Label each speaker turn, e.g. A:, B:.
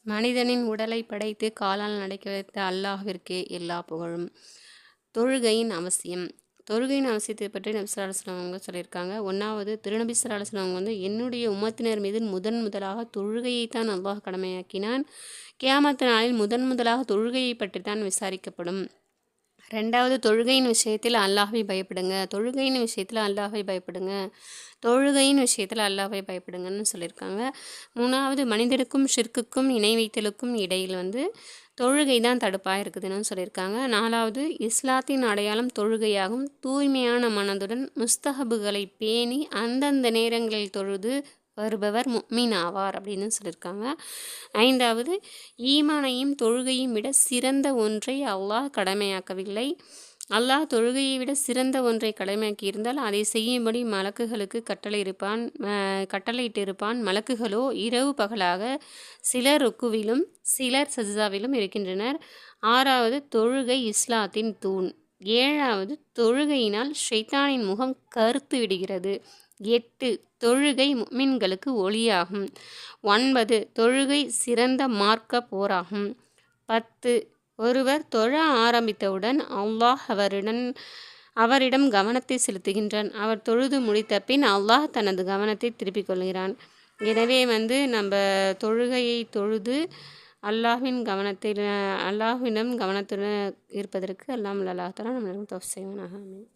A: மனிதனின் உடலை படைத்து காலால் நடக்க வைத்த அல்லாஹ்விற்கே எல்லா புகழும். தொழுகையின் அவசியம். தொழுகையின் அவசியத்தை பற்றி நபி ஸல்லல்லாஹு அலைஹி வஸல்லம் அவங்க சொல்லியிருக்காங்க. ஒன்றாவது, திருநபி ஸல்லல்லாஹு அலைஹி வஸல்லம் வந்து என்னுடைய உம்மத்தினர் மீது முதலாக தொழுகையைத்தான் அல்லாஹ் கடமையாக்கினான். கியாமத் நாளில் முதலாக தொழுகையை பற்றி தான் விசாரிக்கப்படும். ரெண்டாவது, தொழுகையின் விஷயத்தில் அல்லாஹ்வை பயப்படுங்க. தொழுகையின் விஷயத்தில் அல்லாஹ்வை பயப்படுங்கன்னு சொல்லியிருக்காங்க. மூணாவது, மனிதனுக்கும் ஷிர்க்குக்கும் இணை வைத்தலுக்கும் இடையில் தொழுகை தான் தடுப்பாக இருக்குதுன்னு சொல்லியிருக்காங்க. நாலாவது, இஸ்லாத்தின் அடையாளம் தொழுகையாகும். தூய்மையான மனதுடன் முஸ்தஹபுகளை பேணி அந்தந்த நேரங்களில் தொழுது வருபவர் முஃமின் ஆவார் அப்படின்னு சொல்லியிருக்காங்க. ஐந்தாவது, ஈமானையும் தொழுகையும் விட சிறந்த ஒன்றை அல்லாஹ் கடமையாக்கவில்லை. அல்லாஹ் தொழுகையை விட சிறந்த ஒன்றை கடமையாக்கியிருந்தால் அதை செய்யும்படி மலக்குகளுக்கு கட்டளையிட்டிருப்பான். மலக்குகளோ இரவு பகலாக சிலர் ருக்குவிலும் சிலர் சஜ்தாவிலும் இருக்கின்றனர். ஆறாவது, தொழுகை இஸ்லாத்தின் தூண். ஏழாவது, தொழுகையினால் ஷைத்தானின் முகம் கருத்து விடுகிறது. 8, தொழுகை முஃமின்களுக்கு ஒளியாகும். 9, தொழுகை சிறந்த மார்க்க போராகும். 10, ஒருவர் தொழ ஆரம்பித்தவுடன் அல்லாஹ் அவரிடம் கவனத்தை செலுத்துகின்றான். அவர் தொழுது முடித்த பின் அல்லாஹ் தனது கவனத்தை திருப்பிக் கொள்கிறான். எனவே நம்ம தொழுகையை தொழுது அல்லாஹ்விடம் கவனத்துடன் இருப்பதற்கு அல்லாஹ் தஆலா நம்மளுக்கு தௌஃபீக் செய்வானாக. ஆமீன்.